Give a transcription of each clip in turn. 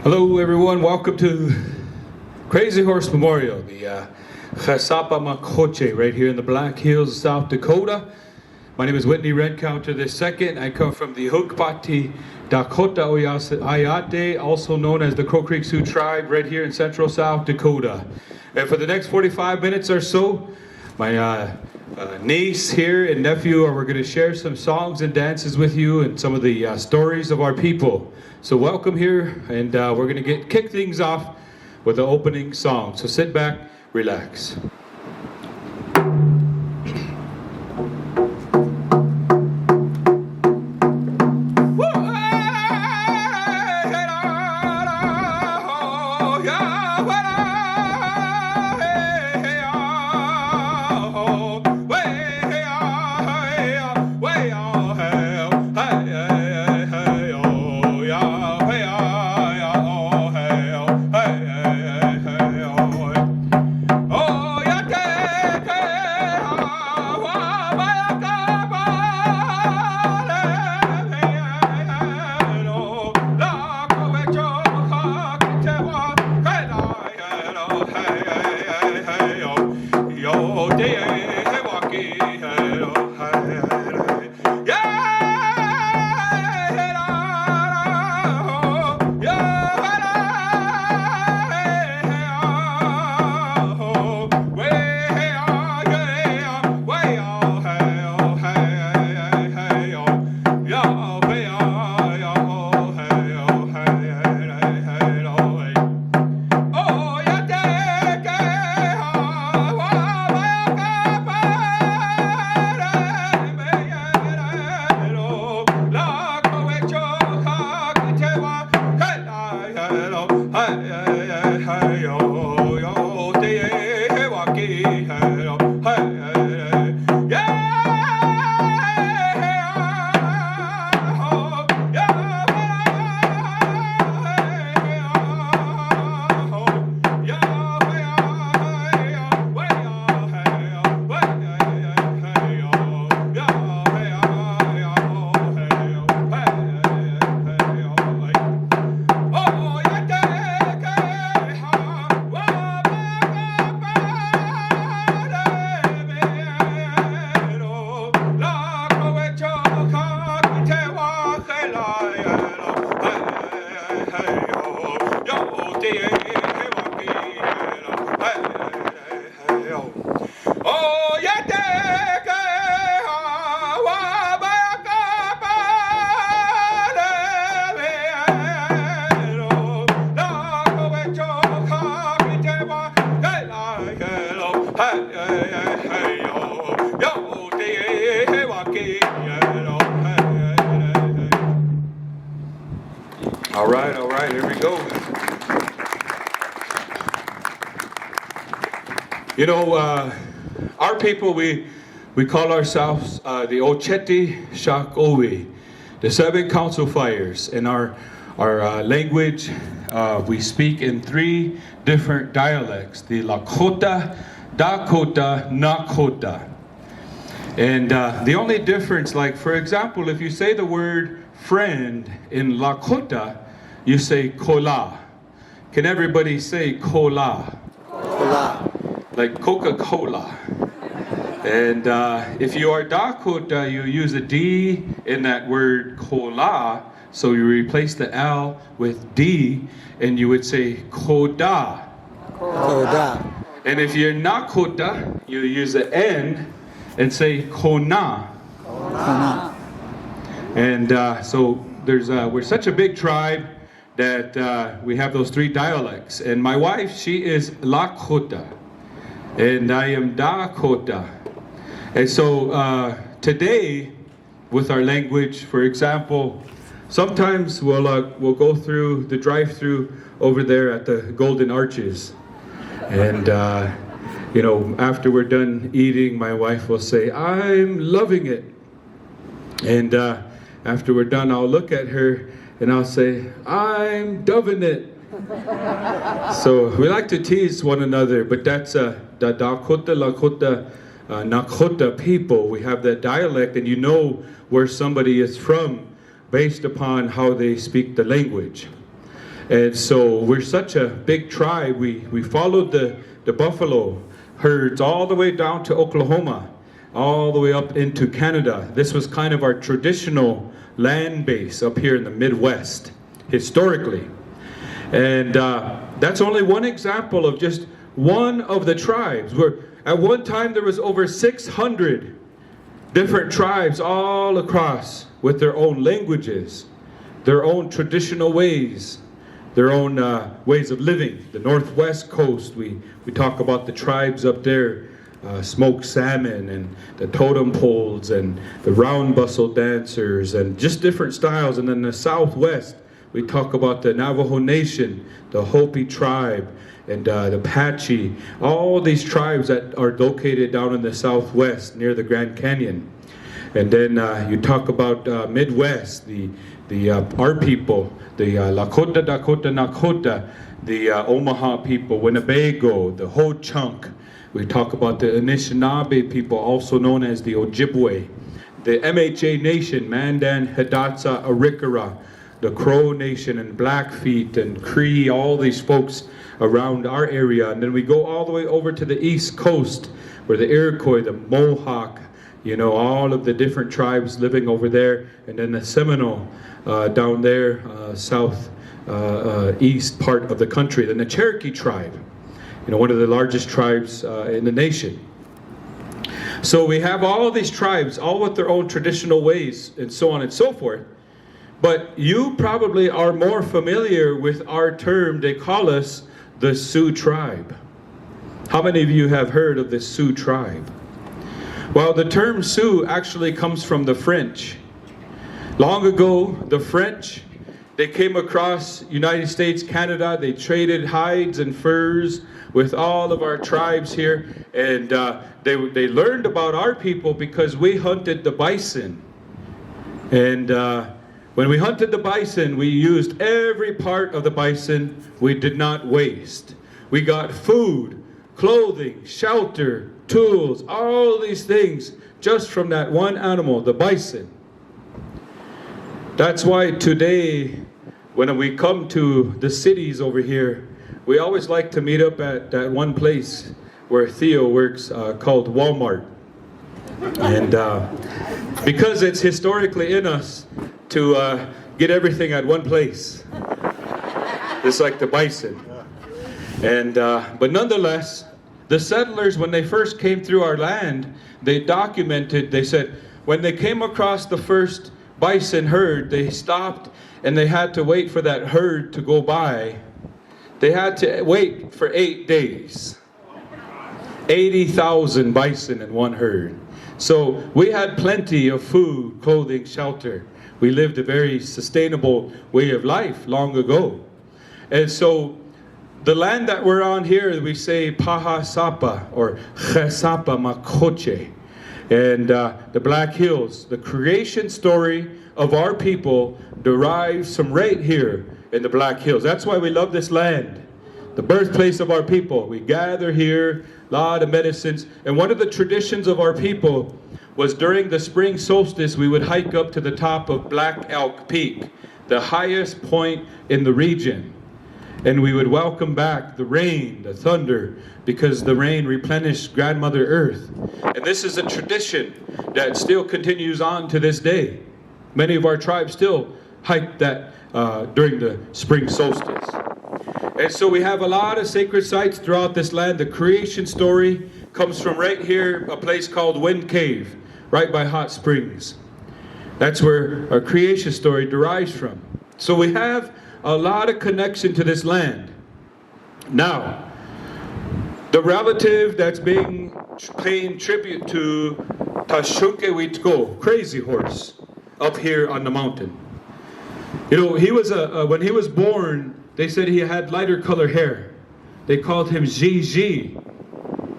Hello everyone, welcome to Crazy Horse Memorial, the Chasapa Makoche right here in the Black Hills of South Dakota. My name is Whitney Redcounter II. I come from the Hukpati Dakota Oyate, also known as the Crow Creek Sioux tribe right here in central South Dakota. And for the next 45 minutes or so, my niece here and nephew we're going to share some songs and dances with you and some of the stories of our people. So welcome here, and we're going to kick things off with the opening song. So sit back, relax. All right, here we go. You know, our people, we call ourselves the Ocheti Shakowi, the 7 council fires. In our language, we speak in 3 different dialects, the Lakota, Dakota, Nakota. And the only difference, like for example, if you say the word friend in Lakota, you say cola. Can everybody say cola? Cola. Like Coca-Cola. And if you are Dakota, you use a D in that word cola, so you replace the L with D, and you would say koda. Koda. And if you're Nakota, you use an N and say kona. Kona. And so we're such a big tribe that we have those 3 dialects. And my wife, she is Lakota, and I am Dakota. And so today, with our language, for example, sometimes we'll go through the drive-through over there at the Golden Arches, and you know, after we're done eating, my wife will say, "I'm loving it," and after we're done, I'll look at her and I'll say, "I'm doving it." So we like to tease one another, but that's the Dakota, Lakota, Nakota people. We have that dialect, and you know where somebody is from based upon how they speak the language. And so we're such a big tribe. We followed the buffalo herds all the way down to Oklahoma, all the way up into Canada. This was kind of our traditional land base up here in the Midwest, historically. And that's only one example of just one of the tribes. Where at one time there was over 600 different tribes all across with their own languages, their own traditional ways, their own ways of living. The Northwest Coast, we talk about the tribes up there, smoked salmon and the totem poles and the round bustle dancers and just different styles. And then the Southwest, we talk about the Navajo Nation, the Hopi tribe, and the Apache, all these tribes that are located down in the Southwest near the Grand Canyon. And then you talk about Midwest, our people, the Lakota, Dakota, Nakota, the Omaha people, Winnebago, the Ho-Chunk. We talk about the Anishinaabe people, also known as the Ojibwe, the MHA Nation, Mandan, Hidatsa, Arikara, the Crow Nation, and Blackfeet, and Cree, all these folks around our area. And then we go all the way over to the East Coast, where the Iroquois, the Mohawk, you know, all of the different tribes living over there, and then the Seminole down there, east part of the country. Then the Cherokee tribe, you know, one of the largest tribes in the nation. So we have all of these tribes, all with their own traditional ways, and so on and so forth. But you probably are more familiar with our term. They call us the Sioux tribe. How many of you have heard of the Sioux tribe? Well, the term Sioux actually comes from the French. Long ago, the French, they came across United States, Canada. They traded hides and furs with all of our tribes here. And they learned about our people because we hunted the bison. And when we hunted the bison, we used every part of the bison. We did not waste. We got food, clothing, shelter, tools, all these things just from that one animal, the bison. That's why today, when we come to the cities over here, we always like to meet up at that one place where Theo works called Walmart. And because it's historically in us to get everything at one place. It's like the bison. And but nonetheless, the settlers, when they first came through our land, they documented, they said, when they came across the first bison herd, they stopped and they had to wait for that herd to go by. They had to wait for 8 days. 80,000 bison in one herd. So we had plenty of food, clothing, shelter. We lived a very sustainable way of life long ago. And so the land that we're on here, we say Paha Sapa or Chesapa Makoche. And the Black Hills, the creation story of our people derives from right here in the Black Hills. That's why we love this land, the birthplace of our people. We gather here, a lot of medicines. And one of the traditions of our people was during the spring solstice, we would hike up to the top of Black Elk Peak, the highest point in the region. And we would welcome back the rain, the thunder, because the rain replenished Grandmother Earth. And this is a tradition that still continues on to this day. Many of our tribes still hike that during the spring solstice. And so we have a lot of sacred sites throughout this land. The creation story comes from right here, a place called Wind Cave, right by Hot Springs. That's where our creation story derives from. So we have a lot of connection to this land. Now, the relative that's paying tribute to Tashunke Crazy Horse, up here on the mountain. You know, he was when he was born, they said he had lighter color hair. They called him Gigi.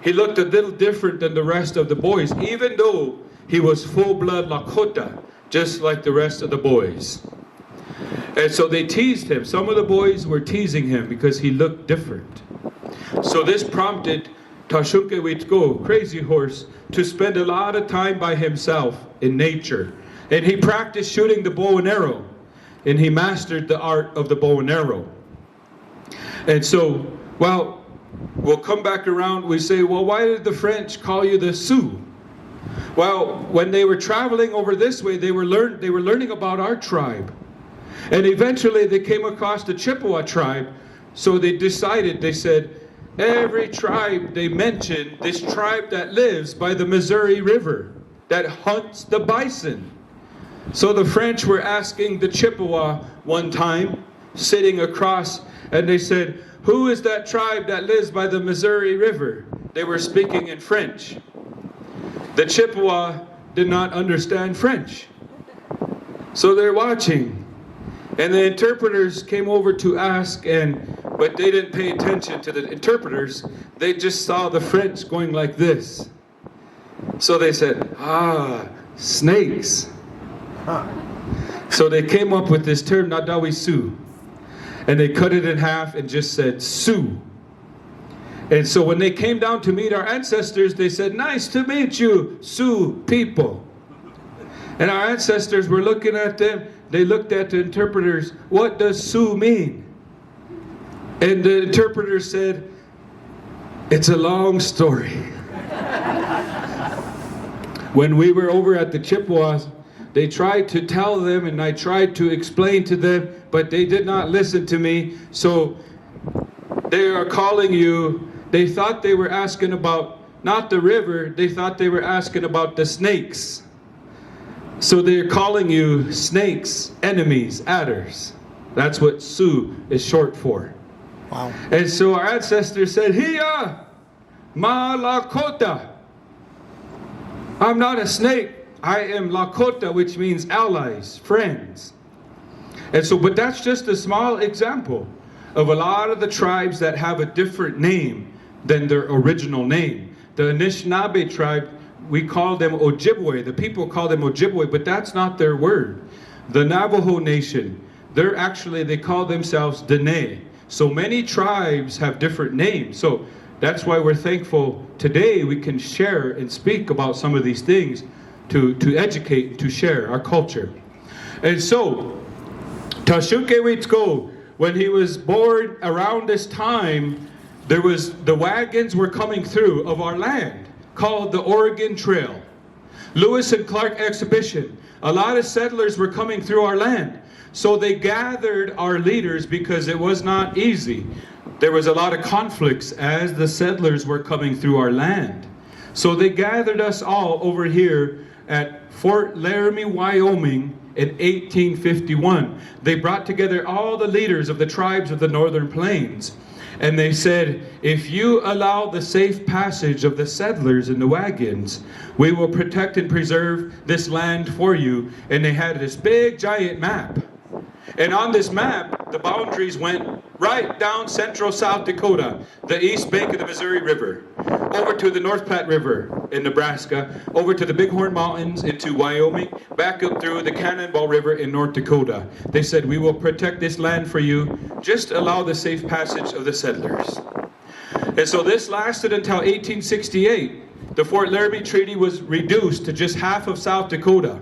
He looked a little different than the rest of the boys, even though he was full-blood Lakota, just like the rest of the boys. And so they teased him. Some of the boys were teasing him because he looked different. So this prompted Tashunke Crazy Horse, to spend a lot of time by himself in nature. And he practiced shooting the bow and arrow. And he mastered the art of the bow and arrow. And so, well, we'll come back around, we say, well, why did the French call you the Sioux? Well, when they were traveling over this way, they were learning about our tribe. And eventually they came across the Chippewa tribe, so they said, every tribe they mentioned, this tribe that lives by the Missouri River, that hunts the bison. So the French were asking the Chippewa one time, sitting across, and they said, who is that tribe that lives by the Missouri River? They were speaking in French. The Chippewa did not understand French. So they're watching. And the interpreters came over to ask, but they didn't pay attention to the interpreters. They just saw the French going like this. So they said, snakes. So they came up with this term, Nadawi Sioux. And they cut it in half and just said, Sioux. And so when they came down to meet our ancestors, they said, nice to meet you, Sioux people. And our ancestors were looking at them. They looked at the interpreters. What does Sioux mean? And the interpreter said, it's a long story. When we were over at the Chippewas, they tried to tell them, and I tried to explain to them, but they did not listen to me. So they are calling you. They thought they were asking about not the river, they thought they were asking about the snakes. So they're calling you snakes, enemies, adders. That's what Sioux is short for. Wow. And so our ancestors said, Hiya, ma Lakota. I'm not a snake, I am Lakota, which means allies, friends. And so, but that's just a small example of a lot of the tribes that have a different name than their original name. The Anishinaabe tribe, we call them Ojibwe. The people call them Ojibwe, but that's not their word. The Navajo Nation, they call themselves Dene. So many tribes have different names. So that's why we're thankful today we can share and speak about some of these things to educate and to share our culture. And so, Tashukewitsko, when he was born around this time, the wagons were coming through of our land called the Oregon Trail. Lewis and Clark Exhibition. A lot of settlers were coming through our land. So they gathered our leaders because it was not easy. There was a lot of conflicts as the settlers were coming through our land. So they gathered us all over here at Fort Laramie, Wyoming in 1851. They brought together all the leaders of the tribes of the Northern Plains. And they said, if you allow the safe passage of the settlers in the wagons, we will protect and preserve this land for you. And they had this big giant map. And on this map, the boundaries went right down central South Dakota, the east bank of the Missouri River, over to the North Platte River in Nebraska, over to the Bighorn Mountains into Wyoming, back up through the Cannonball River in North Dakota. They said, we will protect this land for you, just allow the safe passage of the settlers. And so this lasted until 1868. The Fort Laramie Treaty was reduced to just half of South Dakota.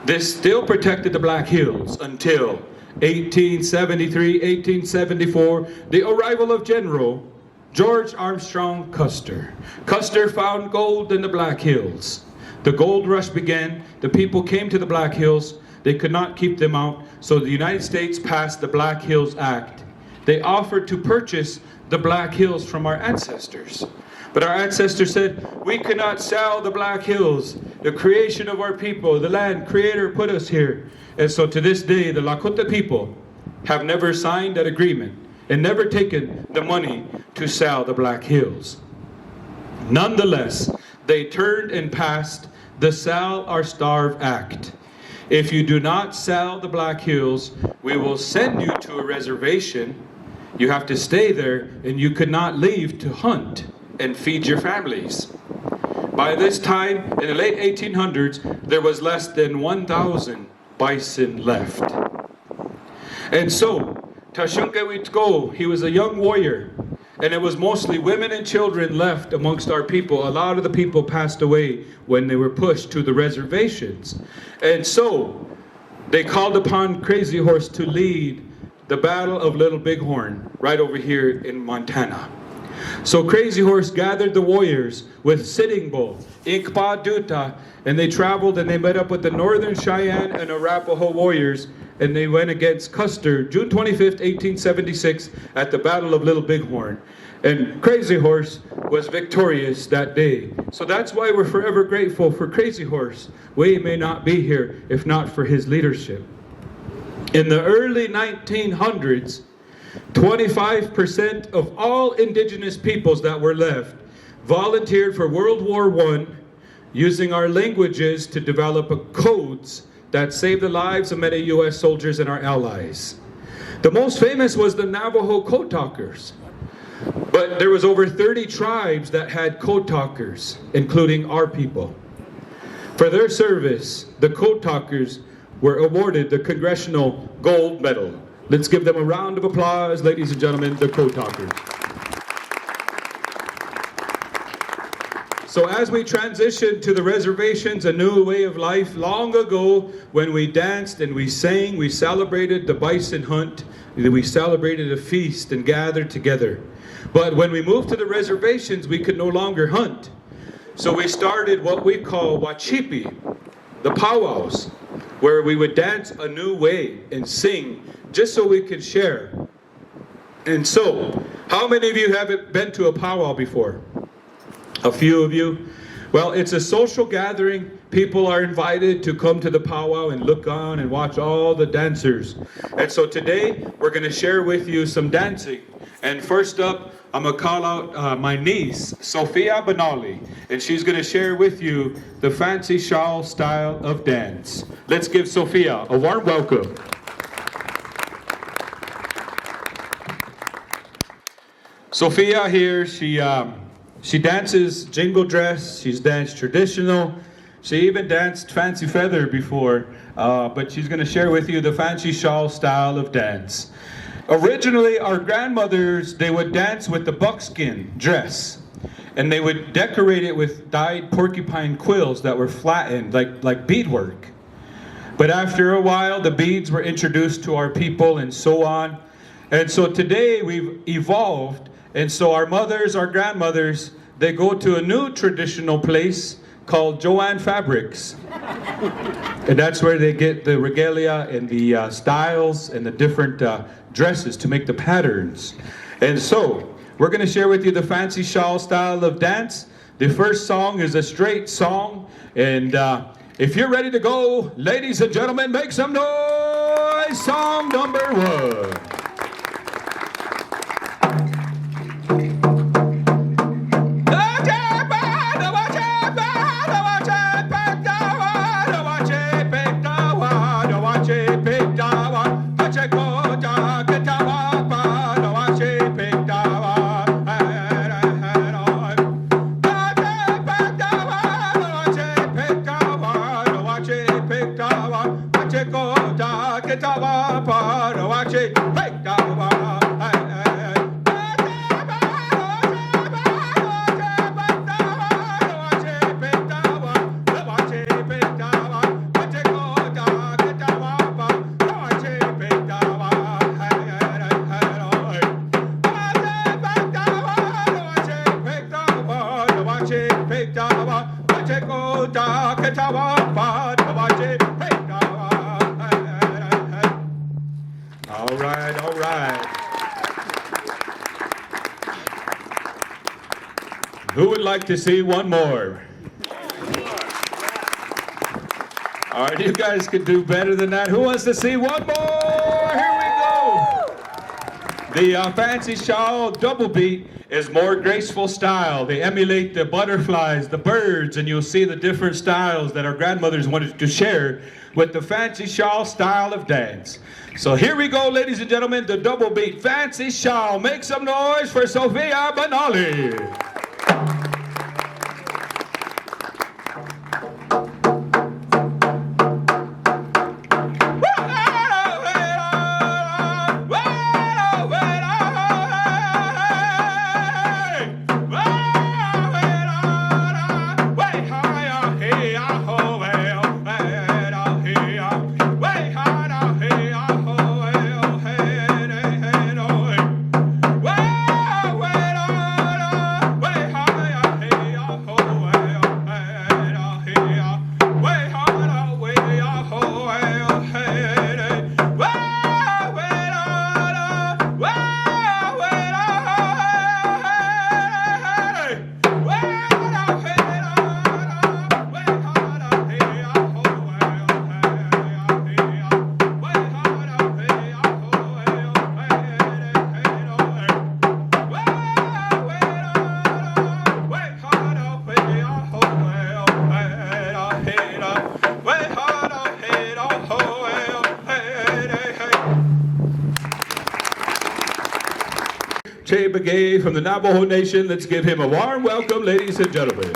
This still protected the Black Hills until 1873, 1874, the arrival of General George Armstrong Custer. Custer found gold in the Black Hills. The gold rush began. The people came to the Black Hills. They could not keep them out, so the United States passed the Black Hills Act. They offered to purchase the Black Hills from our ancestors. But our ancestors said, we cannot sell the Black Hills, the creation of our people, the land Creator put us here. And so to this day, the Lakota people have never signed that agreement and never taken the money to sell the Black Hills. Nonetheless, they turned and passed the Sell or Starve Act. If you do not sell the Black Hills, we will send you to a reservation. You have to stay there, and you could not leave to hunt and feed your families. By this time, in the late 1800s, there was less than 1,000 bison left. And so, Tashukewitsko, he was a young warrior, and it was mostly women and children left amongst our people. A lot of the people passed away when they were pushed to the reservations. And so, they called upon Crazy Horse to lead the Battle of Little Bighorn, right over here in Montana. So Crazy Horse gathered the warriors with Sitting Bull, Inkpa Duta, and they traveled and they met up with the Northern Cheyenne and Arapaho warriors, and they went against Custer, June 25th, 1876, at the Battle of Little Bighorn. And Crazy Horse was victorious that day. So that's why we're forever grateful for Crazy Horse. We may not be here if not for his leadership. In the early 1900s, 25% of all indigenous peoples that were left volunteered for World War I, using our languages to develop codes that saved the lives of many U.S. soldiers and our allies. The most famous was the Navajo Code Talkers. But there was over 30 tribes that had code talkers, including our people. For their service, the code talkers were awarded the Congressional Gold Medal. Let's give them a round of applause, ladies and gentlemen, the code talkers. So as we transition to the reservations, a new way of life, long ago when we danced and we sang, we celebrated the bison hunt, we celebrated a feast and gathered together. But when we moved to the reservations, we could no longer hunt. So we started what we call wachipi, the powwows, where we would dance a new way and sing just so we could share. And so, how many of you have been to a powwow before? A few of you. Well, it's a social gathering. People are invited to come to the powwow and look on and watch all the dancers. And so today, we're going to share with you some dancing. And first up, I'm going to call out my niece, Sophia Benali, and she's going to share with you the fancy shawl style of dance. Let's give Sophia a warm welcome. Sophia here, she dances jingle dress, she's danced traditional, she even danced fancy feather before, but she's going to share with you the fancy shawl style of dance. Originally, our grandmothers, they would dance with the buckskin dress, and they would decorate it with dyed porcupine quills that were flattened like beadwork. But after a while, the beads were introduced to our people and so on. And so today we've evolved, and so our mothers, our grandmothers, they go to a new traditional place called Joanne Fabrics. And that's where they get the regalia and the styles and the different dresses to make the patterns. And so, we're going to share with you the fancy shawl style of dance. The first song is a straight song. And if you're ready to go, ladies and gentlemen, make some noise. Song number 1. All right. Who would like to see one more? All right, you guys could do better than that. Who wants to see one more? Here we go. The fancy shawl double beat is more graceful style. They emulate the butterflies, the birds, and you'll see the different styles that our grandmothers wanted to share with the fancy shawl style of dance. So here we go, ladies and gentlemen, the double beat fancy shawl. Make some noise for Sophia Benali. Che Begay from the Navajo Nation. Let's give him a warm welcome, ladies and gentlemen.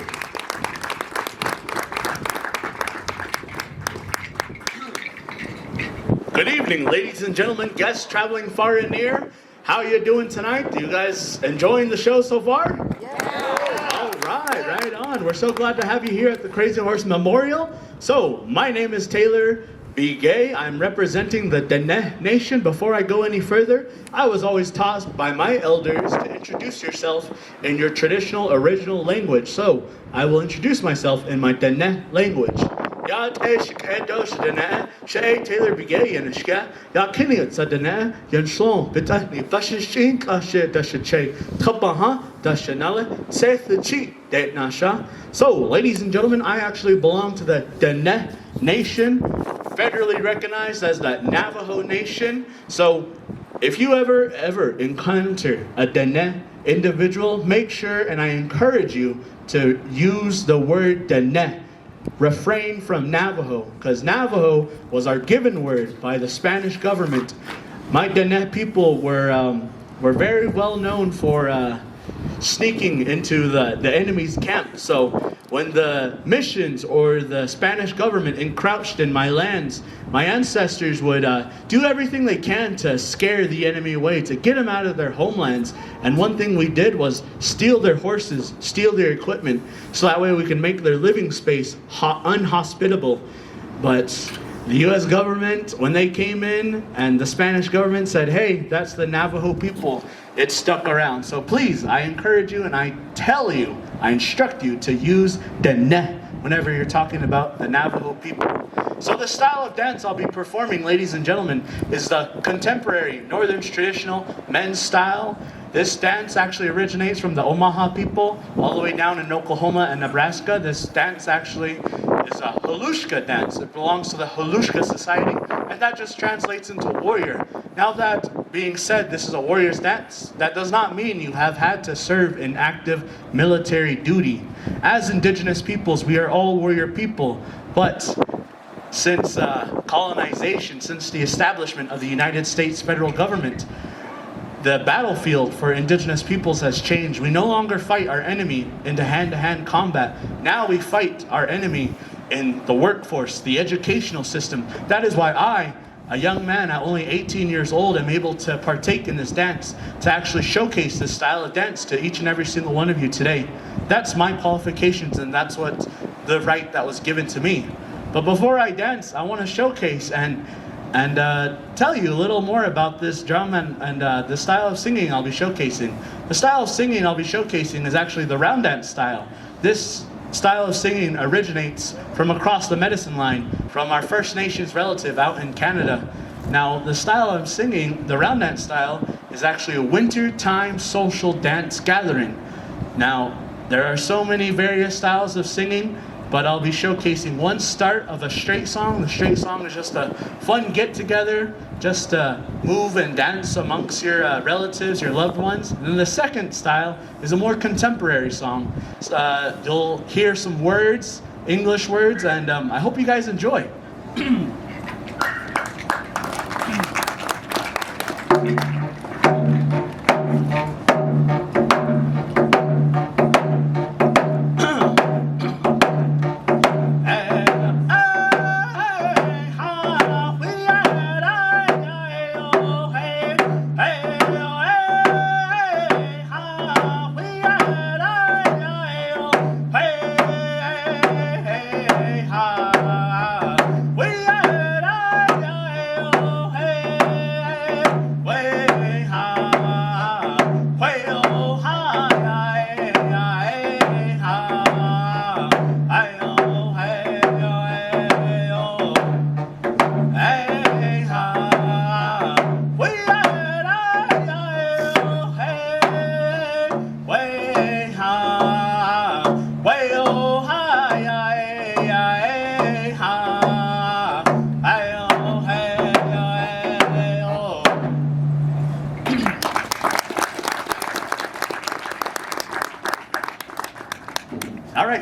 Good evening, ladies and gentlemen, guests traveling far and near. How are you doing tonight? You guys enjoying the show so far? Yeah! All right, right on. We're so glad to have you here at the Crazy Horse Memorial. So, my name is Taylor B. Gay. I'm representing the Dene Nation. Before I go any further, I was always taught by my elders to introduce yourself in your traditional original language. So, I will introduce myself in my Dene language. Ya te shikedo shadana shay Taylor Bigay and shka ya kiniat sadana yan shlon bitahni fashishin kashe dashache tapaha dashanale seth the chi de nasha. So, ladies and gentlemen, I actually belong to the Dene Nation, federally recognized as the Navajo Nation. So, if you ever encounter a Dene individual, make sure, and I encourage you to use the word Dene. Refrain from Navajo, because Navajo was our given word by the Spanish government. My Dene people were very well known for sneaking into the enemy's camp. So when the missions or the Spanish government encroached in my lands, my ancestors would do everything they can to scare the enemy away, to get them out of their homelands. And one thing we did was steal their horses, steal their equipment, so that way we can make their living space unhospitable. But the U.S. government, when they came in and the Spanish government said, hey, that's the Navajo people, it stuck around. So please, I encourage you and I tell you, I instruct you to use Dene whenever you're talking about the Navajo people. So the style of dance I'll be performing, ladies and gentlemen, is the contemporary Northern traditional men's style. This dance actually originates from the Omaha people all the way down in Oklahoma and Nebraska. This dance actually is a Holushka dance. It belongs to the Holushka Society, and that just translates into warrior. Now that being said, this is a warrior's dance. That does not mean you have had to serve in active military duty. As indigenous peoples, we are all warrior people, but since colonization, since the establishment of the United States federal government, the battlefield for indigenous peoples has changed. We no longer fight our enemy into hand-to-hand combat. Now we fight our enemy in the workforce, the educational system. That is why I, a young man at only 18 years old, am able to partake in this dance, to actually showcase this style of dance to each and every single one of you today. That's my qualifications, and that's what the right that was given to me. But before I dance, I want to showcase and tell you a little more about this drum and the style of singing I'll be showcasing. The style of singing I'll be showcasing is actually the round dance style. This style of singing originates from across the medicine line, from our First Nations relative out in Canada. Now, the style I'm singing, the round dance style, is actually a wintertime social dance gathering. Now, there are so many various styles of singing, but I'll be showcasing one start of a straight song. The straight song is just a fun get-together, just to move and dance amongst your relatives, your loved ones. And then the second style is a more contemporary song. You'll hear some words, English words, and I hope you guys enjoy.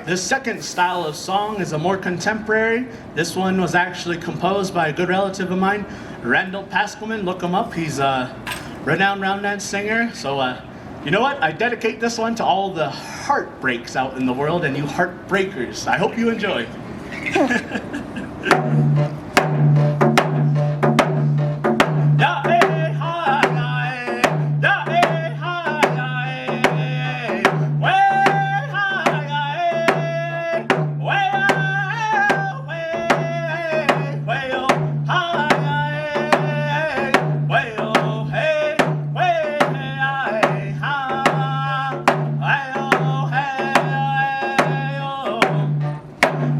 The second style of song is a more contemporary. This one was actually composed by a good relative of mine, Randall Paskelman. Look him up. He's a renowned round dance singer. So You know what? I dedicate this one to all the heartbreaks out in the world and you heartbreakers. I hope you enjoy.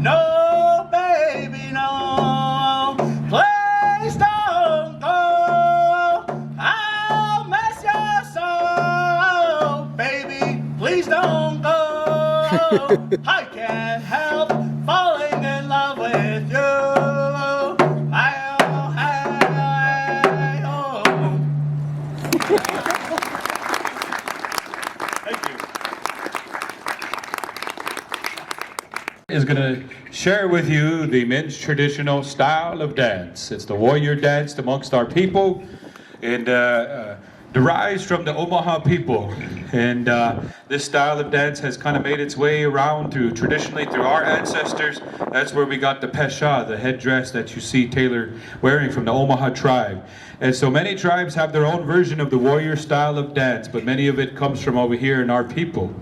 No, baby, no. Please don't go. I'll mess your soul. Baby, please don't go. I can't help falling in love with you. Thank you. Is going to share with you the men's traditional style of dance. It's the warrior dance amongst our people, and derives from the Omaha people. And this style of dance has kind of made its way around traditionally through our ancestors. That's where we got the pesha, the headdress that you see Taylor wearing from the Omaha tribe. And so many tribes have their own version of the warrior style of dance, but many of it comes from over here in our people.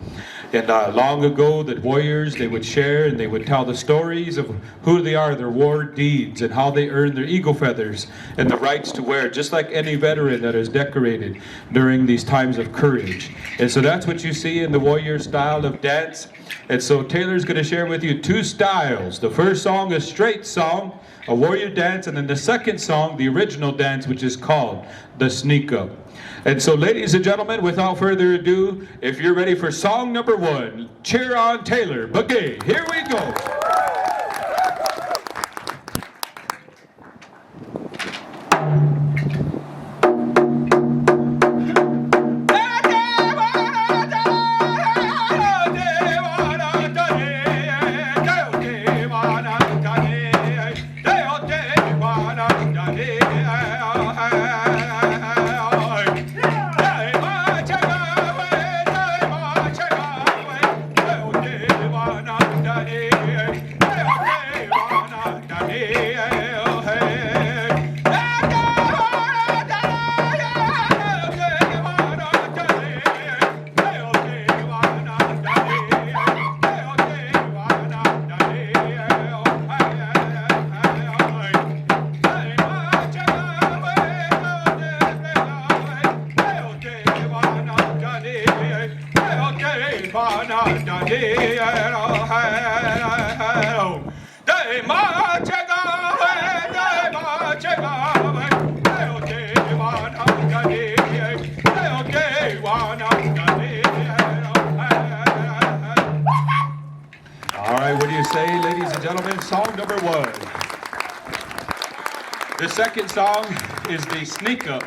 And long ago, the warriors, they would share and they would tell the stories of who they are, their war deeds, and how they earned their eagle feathers and the rights to wear, just like any veteran that is decorated during these times of courage. And so that's what you see in the warrior style of dance. And so Taylor's going to share with you two styles. The first song, a straight song, a warrior dance, and then the second song, the original dance, which is called the sneak up. And so, ladies and gentlemen, without further ado, if you're ready for song number one, cheer on Taylor. Bugay, here we go. All right, what do you say, ladies and gentlemen? Song number one. The second song is the sneak up.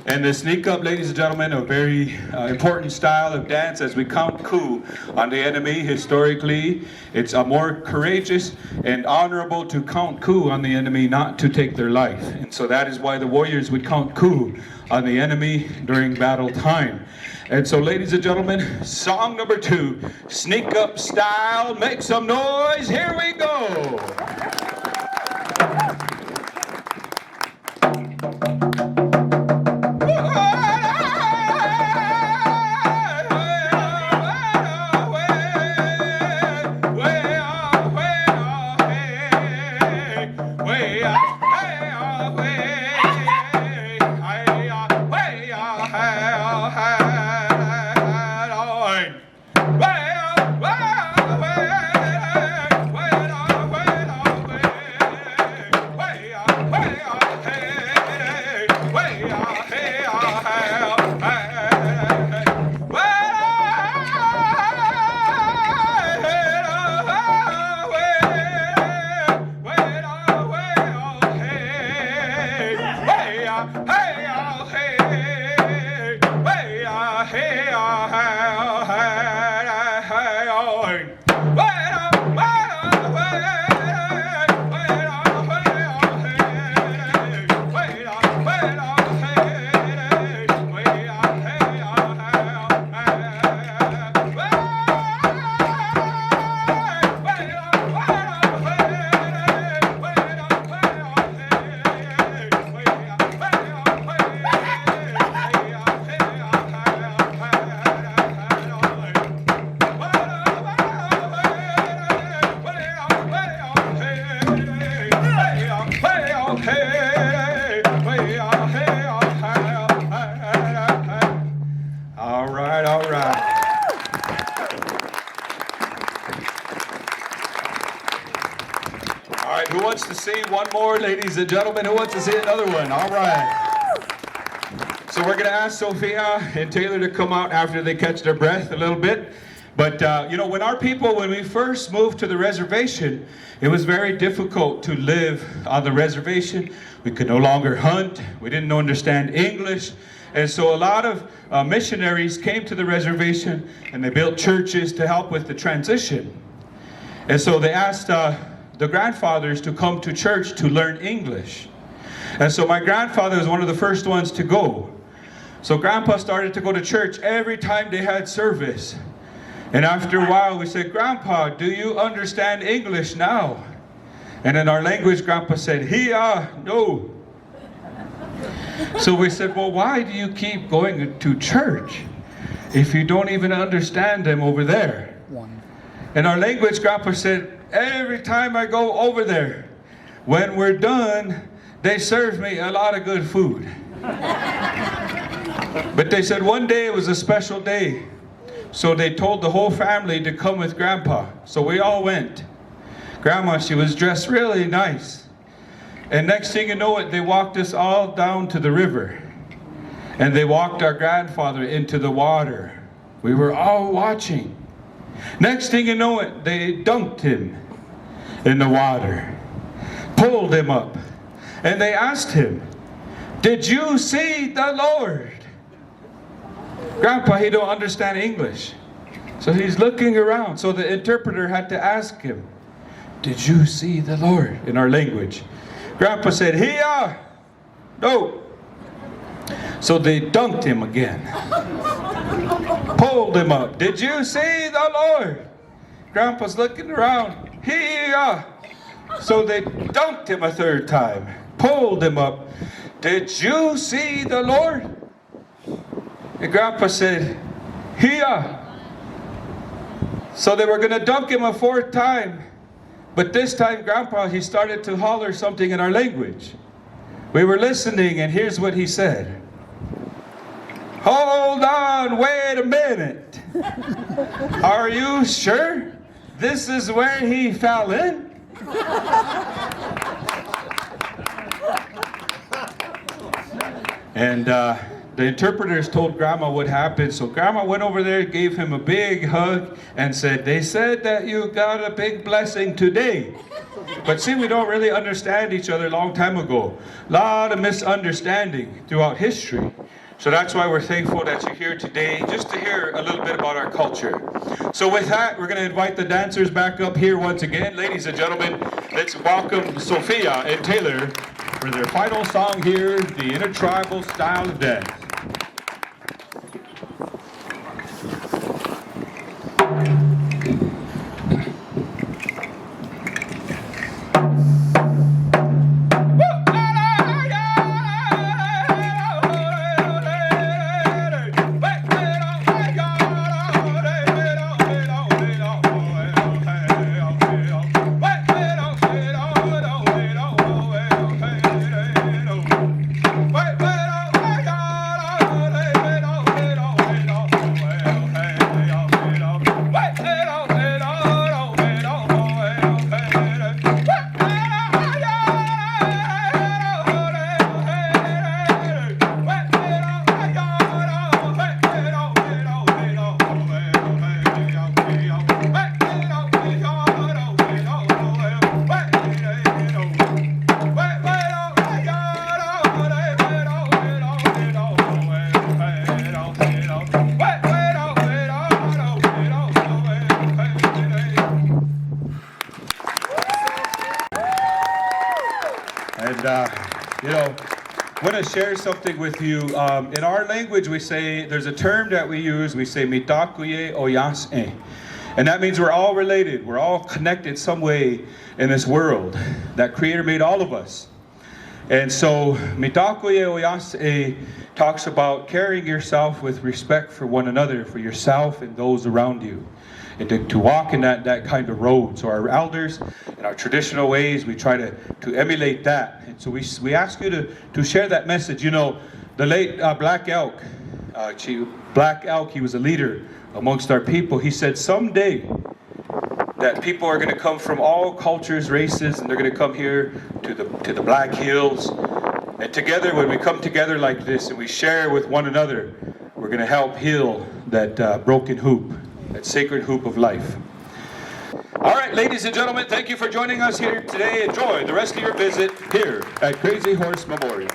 And the sneak up, ladies and gentlemen, a very important style of dance as we count coup on the enemy. Historically, it's more courageous and honorable to count coup on the enemy, not to take their life. And so that is why the warriors would count coup on the enemy during battle time. And so, ladies and gentlemen, song number two, sneak up style, make some noise, here we go. one more, ladies and gentlemen. Who wants to see another one? All right. So we're going to ask Sophia and Taylor to come out after they catch their breath a little bit. But, when we first moved to the reservation, it was very difficult to live on the reservation. We could no longer hunt. We didn't understand English. And so a lot of missionaries came to the reservation and they built churches to help with the transition. And so they asked the grandfathers to come to church to learn English. And so my grandfather was one of the first ones to go. So Grandpa started to go to church every time they had service. And after a while we said, Grandpa, do you understand English now? And in our language, Grandpa said, no. So we said, well, why do you keep going to church if you don't even understand them over there? In our language, Grandpa said, every time I go over there, when we're done, they serve me a lot of good food. But they said one day it was a special day. So they told the whole family to come with Grandpa. So we all went. Grandma, she was dressed really nice. And next thing you know it, they walked us all down to the river. And they walked our grandfather into the water. We were all watching. Next thing you know it, they dunked him in the water, pulled him up, and they asked him, did you see the Lord? Grandpa, he don't understand English. So he's looking around. So the interpreter had to ask him, did you see the Lord? In our language. Grandpa said, no. So they dunked him again. Pulled him up. Did you see the Lord? Grandpa's looking around. So they dunked him a third time. Pulled him up. Did you see the Lord? And Grandpa said, So they were going to dunk him a fourth time. But this time, Grandpa, he started to holler something in our language. We were listening, and here's what he said. Hold on, wait a minute. Are you sure this is where he fell in? And the interpreters told Grandma what happened. So Grandma went over there, gave him a big hug, and said, they said that you got a big blessing today. But see, we don't really understand each other a long time ago. A lot of misunderstanding throughout history. So that's why we're thankful that you're here today, just to hear a little bit about our culture. So with that, we're going to invite the dancers back up here once again. Ladies and gentlemen, let's welcome Sophia and Taylor for their final song here, the Intertribal Style of Dance. I want to share something with you. In our language, we say, there's a term that we use, we say, mitakuye oyase. And that means we're all related. We're all connected some way in this world. That Creator made all of us. And so, mitakuye oyase talks about carrying yourself with respect for one another, for yourself and those around you. And to walk in that kind of road. So our elders, in our traditional ways, we try to emulate that. And so we ask you to share that message. You know, the late Black Elk, he was a leader amongst our people. He said, someday that people are going to come from all cultures, races, and they're going to come here to the Black Hills. And together, when we come together like this and we share with one another, we're going to help heal that broken hoop, that sacred hoop of life. All right, ladies and gentlemen, thank you for joining us here today. Enjoy the rest of your visit here at Crazy Horse Memorial.